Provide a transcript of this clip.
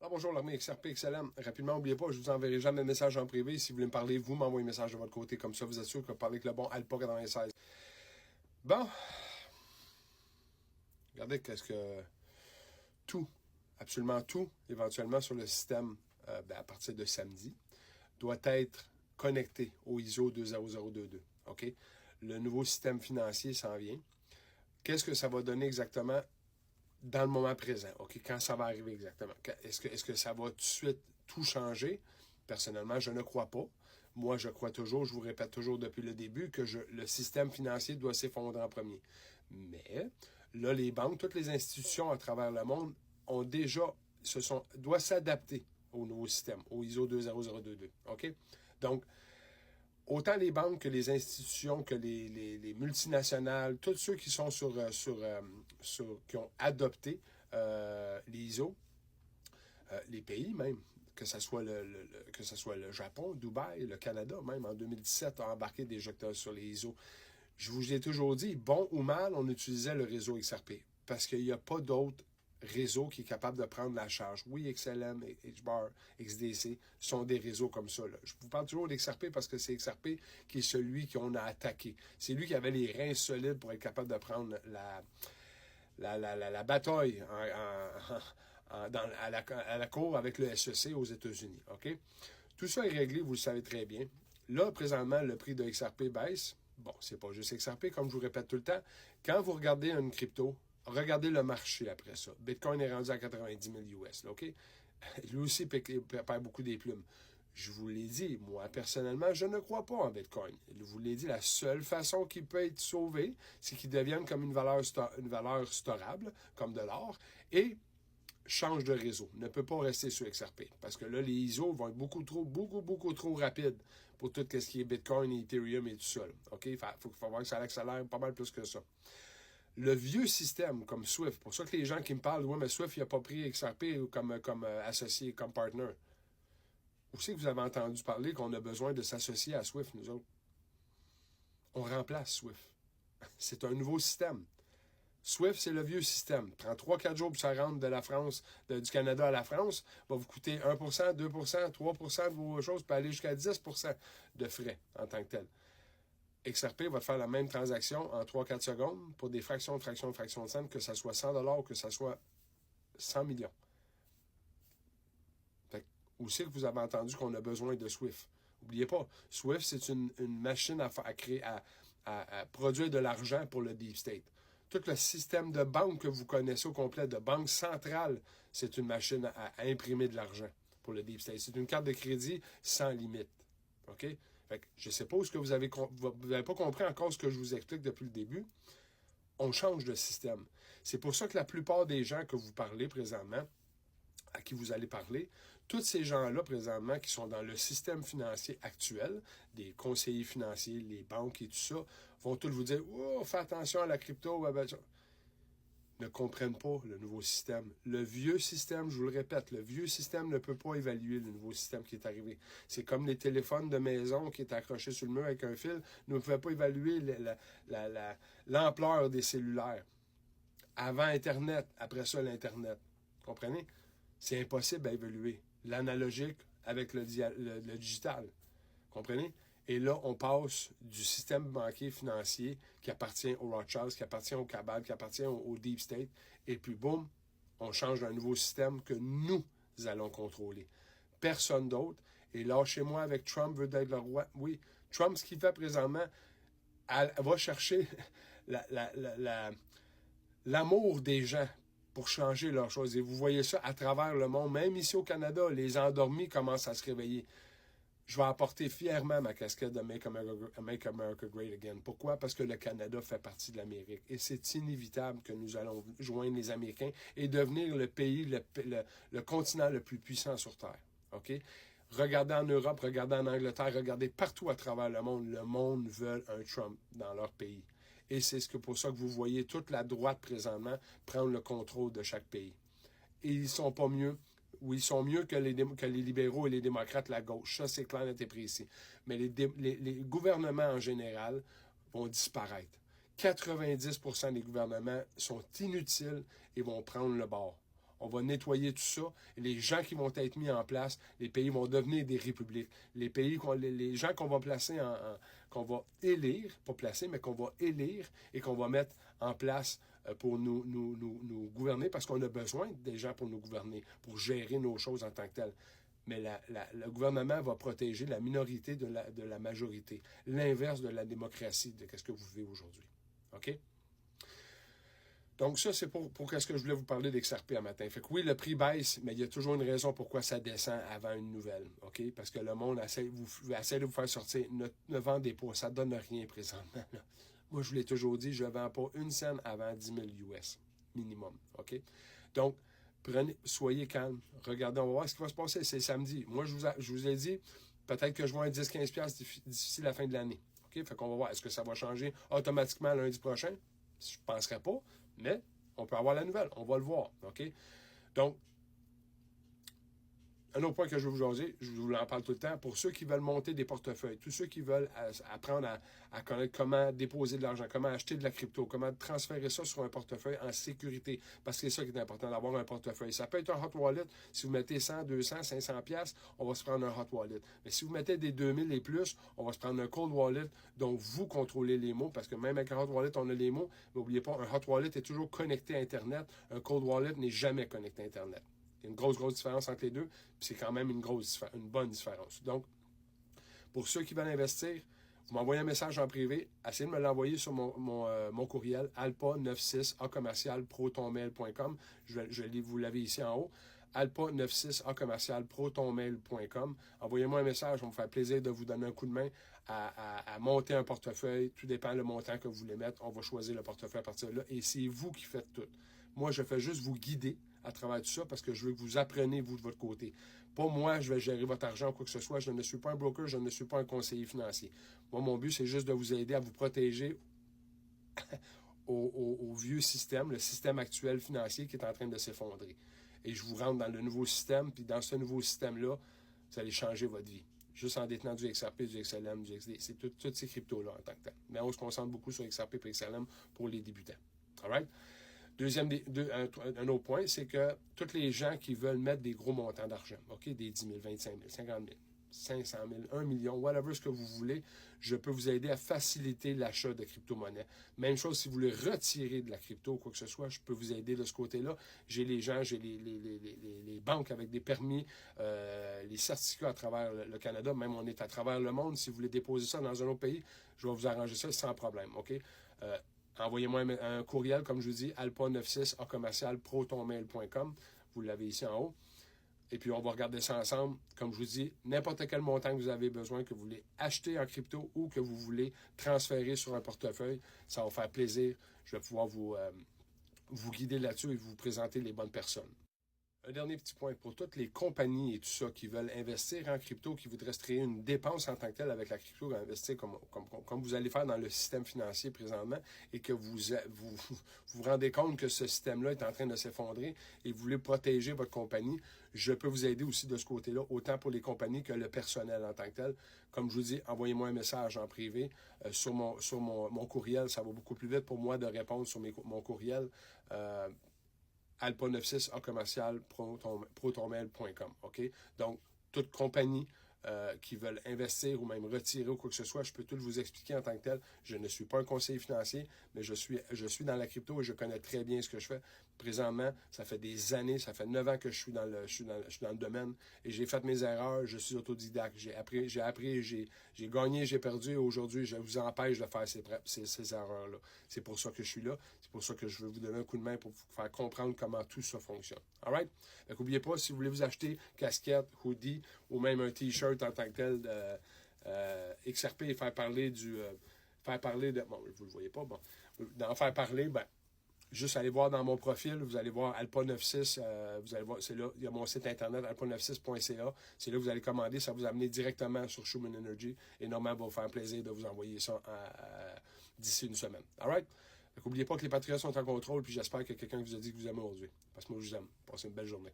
Ah bonjour, l'armée XRP, excellent. Rapidement, n'oubliez pas, je vous enverrai jamais de message en privé. Si vous voulez me parler, vous m'envoyez un message de votre côté. Comme ça, vous êtes sûr que vous parlez avec le bon Alpa 96. Bon, regardez qu'est-ce que tout, absolument tout, éventuellement sur le système, à partir de samedi, doit être connecté au ISO 20022. OK? Le nouveau système financier s'en vient. Qu'est-ce que ça va donner exactement dans le moment présent? OK? Quand ça va arriver exactement? Est-ce que ça va tout de suite tout changer? Personnellement, je ne crois pas. Moi, je crois toujours, je vous répète toujours depuis le début, que le système financier doit s'effondrer en premier. Mais là, les banques, toutes les institutions à travers le monde ont déjà, doivent s'adapter au nouveau système, au ISO 20022. OK? Donc, autant les banques que les institutions, que les multinationales, tous ceux qui sont qui ont adopté les ISO, les pays même, que ce soit le Japon, Dubaï, le Canada, même en 2017, a embarqué déjà sur les ISO. Je vous ai toujours dit, bon ou mal, on utilisait le réseau XRP parce qu'il n'y a pas d'autre réseau qui est capable de prendre la charge. Oui, XLM, HBAR, XDC sont des réseaux comme ça. Là. Je vous parle toujours d'XRP parce que c'est XRP qui est celui qu'on a attaqué. C'est lui qui avait les reins solides pour être capable de prendre la bataille à la cour avec le SEC aux États-Unis. OK? Tout ça est réglé, vous le savez très bien. Là, présentement, le prix de XRP baisse. Bon, c'est pas juste XRP, comme je vous répète tout le temps. Quand vous regardez une crypto, regardez le marché après ça. Bitcoin est rendu à 90 000 US, là, OK? Lui aussi perd beaucoup des plumes. Je vous l'ai dit, moi, personnellement, je ne crois pas en Bitcoin. Je vous l'ai dit, la seule façon qu'il peut être sauvé, c'est qu'il devienne comme une valeur storable, comme de l'or, et change de réseau. Ne peut pas rester sur XRP. Parce que là, les ISO vont être beaucoup trop rapides pour tout ce qui est Bitcoin, Ethereum et tout ça. OK? Il faut voir que ça accélère pas mal plus que ça. Le vieux système, comme Swift, pour ça que les gens qui me parlent, ouais, mais Swift, il n'a pas pris XRP comme associé, comme partner. Où c'est que vous avez entendu parler qu'on a besoin de s'associer à Swift, nous autres? On remplace Swift. C'est un nouveau système. Swift, c'est le vieux système. Prend 3-4 jours pour ça rentre de la France, du Canada à la France. Va vous coûter 1%, 2%, 3% de vos choses, peut aller jusqu'à 10% de frais en tant que tel. XRP va te faire la même transaction en 3-4 secondes pour des fractions de cents, que ça soit 100 $ ou que ça soit 100 millions. Où c'est que vous avez entendu qu'on a besoin de Swift? N'oubliez pas, Swift, c'est une machine à créer, à produire de l'argent pour le Deep State. Tout le système de banque que vous connaissez au complet, de banque centrale, c'est une machine à imprimer de l'argent pour le Deep State. C'est une carte de crédit sans limite. OK? Fait que je ne sais pas où ce que vous n'avez pas compris encore ce que je vous explique depuis le début. On change de système. C'est pour ça que la plupart des gens que vous parlez présentement, à qui vous allez parler, tous ces gens-là, présentement, qui sont dans le système financier actuel, des conseillers financiers, les banques et tout ça, vont tous vous dire « Oh, fais attention à la crypto. » Ne comprennent pas le nouveau système. Le vieux système, je vous le répète, le vieux système ne peut pas évaluer le nouveau système qui est arrivé. C'est comme les téléphones de maison qui étaient accrochés sur le mur avec un fil, ne pouvaient pas évaluer l'ampleur des cellulaires. Avant Internet, après ça, l'Internet. Comprenez? C'est impossible à évaluer. L'analogique avec le digital. Comprenez? Et là, on passe du système banquier financier qui appartient aux Rothschilds, qui appartient au cabal, qui appartient au Deep State, et puis boum, on change d'un nouveau système que nous allons contrôler. Personne d'autre. Et là, chez moi, avec Trump veut être le roi. Oui, Trump, ce qu'il fait présentement, va chercher l'amour des gens pour changer leurs choses. Et vous voyez ça à travers le monde. Même ici au Canada, les endormis commencent à se réveiller. Je vais apporter fièrement ma casquette de Make America Great Again. Pourquoi? Parce que le Canada fait partie de l'Amérique. Et c'est inévitable que nous allons joindre les Américains et devenir le pays, le continent le plus puissant sur Terre. OK? Regardez en Europe, regardez en Angleterre, regardez partout à travers le monde veut un Trump dans leur pays. Et c'est pour ça que vous voyez toute la droite présentement prendre le contrôle de chaque pays. Et ils sont pas mieux. Oui, ils sont mieux que les libéraux et les démocrates, la gauche. Ça, c'est clair, net et précis. Mais les gouvernements en général vont disparaître. 90% des gouvernements sont inutiles et vont prendre le bord. On va nettoyer tout ça. Et les gens qui vont être mis en place, les pays vont devenir des républiques. Les gens qu'on va placer qu'on va élire, pas placer, mais qu'on va élire et qu'on va mettre en place pour nous gouverner, parce qu'on a besoin des gens pour nous gouverner, pour gérer nos choses en tant que telles. Mais le gouvernement va protéger la minorité de la majorité. L'inverse de la démocratie, de ce que vous vivez aujourd'hui. OK? Donc ça, c'est pour ce que je voulais vous parler d'XRP un matin. Fait que oui, le prix baisse, mais il y a toujours une raison pourquoi ça descend avant une nouvelle. OK? Parce que le monde essaie de vous faire sortir. Ne vendez pas, ça ne donne rien présentement. Là. Moi, je vous l'ai toujours dit, je ne vends pas une scène avant 10 000 US minimum. OK? Donc, soyez calme, regardez, on va voir ce qui va se passer, c'est samedi. Moi, je vous ai dit, peut-être que je vois un 10-15$ d'ici la fin de l'année. OK? Fait qu'on va voir, est-ce que ça va changer automatiquement lundi prochain? Je ne penserais pas, mais on peut avoir la nouvelle, on va le voir. OK? Donc, un autre point que je veux vous jaser, je vous en parle tout le temps, pour ceux qui veulent monter des portefeuilles, tous ceux qui veulent apprendre à connaître comment déposer de l'argent, comment acheter de la crypto, comment transférer ça sur un portefeuille en sécurité, parce que c'est ça qui est important, d'avoir un portefeuille. Ça peut être un hot wallet, si vous mettez 100, 200, 500$, on va se prendre un hot wallet. Mais si vous mettez des 2000 et plus, on va se prendre un cold wallet, dont vous contrôlez les mots, parce que même avec un hot wallet, on a les mots, mais n'oubliez pas, un hot wallet est toujours connecté à Internet, un cold wallet n'est jamais connecté à Internet. Il y a une grosse différence entre les deux, puis c'est quand même une bonne différence. Donc, pour ceux qui veulent investir, vous m'envoyez un message en privé, essayez de me l'envoyer sur mon courriel, alpa96@protonmail.com. Vous l'avez ici en haut, alpa96@protonmail.com. Envoyez-moi un message, ça va me faire plaisir de vous donner un coup de main à monter un portefeuille. Tout dépend le montant que vous voulez mettre. On va choisir le portefeuille à partir de là, et c'est vous qui faites tout. Moi, je fais juste vous guider à travers tout ça parce que je veux que vous appreniez, vous, de votre côté. Pas moi, je vais gérer votre argent ou quoi que ce soit. Je ne suis pas un broker, je ne suis pas un conseiller financier. Moi, mon but, c'est juste de vous aider à vous protéger au vieux système, le système actuel financier qui est en train de s'effondrer. Et je vous rentre dans le nouveau système, puis dans ce nouveau système-là, vous allez changer votre vie. Juste en détenant du XRP, du XLM, du XD. C'est toutes ces cryptos-là en tant que tel. Mais on se concentre beaucoup sur XRP et XLM pour les débutants. All right? Un autre point, c'est que tous les gens qui veulent mettre des gros montants d'argent, OK, des 10 000, 25 000, 50 000, 500 000, 1 million, whatever ce que vous voulez, je peux vous aider à faciliter l'achat de crypto-monnaies. Même chose, si vous voulez retirer de la crypto ou quoi que ce soit, je peux vous aider de ce côté-là. J'ai les gens, j'ai les banques avec des permis, les certificats à travers le Canada, même on est à travers le monde. Si vous voulez déposer ça dans un autre pays, je vais vous arranger ça sans problème, OK? Envoyez-moi un courriel, comme je vous dis, alpa96@protonmail.com. Vous l'avez ici en haut. Et puis, on va regarder ça ensemble. Comme je vous dis, n'importe quel montant que vous avez besoin, que vous voulez acheter en crypto ou que vous voulez transférer sur un portefeuille, ça va faire plaisir. Je vais pouvoir vous guider là-dessus et vous présenter les bonnes personnes. Un dernier petit point pour toutes les compagnies et tout ça qui veulent investir en crypto, qui voudraient se créer une dépense en tant que telle avec la crypto, investir comme vous allez faire dans le système financier présentement et que vous rendez compte que ce système-là est en train de s'effondrer et vous voulez protéger votre compagnie, je peux vous aider aussi de ce côté-là, autant pour les compagnies que le personnel en tant que tel. Comme je vous dis, envoyez-moi un message en privé sur mon courriel. Ça va beaucoup plus vite pour moi de répondre sur mon courriel. alpa96@protonmail.com. OK? Donc, toute compagnie qui veulent investir ou même retirer ou quoi que ce soit, je peux tout vous expliquer en tant que tel. Je ne suis pas un conseiller financier, mais je suis dans la crypto et je connais très bien ce que je fais. Présentement, ça fait des années, ça fait 9 ans que je suis dans le domaine et j'ai fait mes erreurs, je suis autodidacte. J'ai appris, j'ai gagné, j'ai perdu et aujourd'hui, je vous empêche de faire ces erreurs-là. C'est pour ça que je suis là. C'est pour ça que je veux vous donner un coup de main pour vous faire comprendre comment tout ça fonctionne. All right? Donc, n'oubliez pas, si vous voulez vous acheter casquette, hoodie ou même un T-shirt en tant que tel XRP et faire parler de... Bon, vous le voyez pas, bon. D'en faire parler, ben, juste aller voir dans mon profil, vous allez voir Alpa96, vous allez voir, c'est là, il y a mon site internet alpa96.ca, c'est là que vous allez commander, ça vous amener directement sur Schumann Energy et normalement, va vous faire plaisir de vous envoyer ça d'ici une semaine. All right? N'oubliez pas que les patriotes sont en contrôle, puis j'espère que quelqu'un vous a dit que vous aimez aujourd'hui. Parce que moi, je vous aime. Passez une belle journée.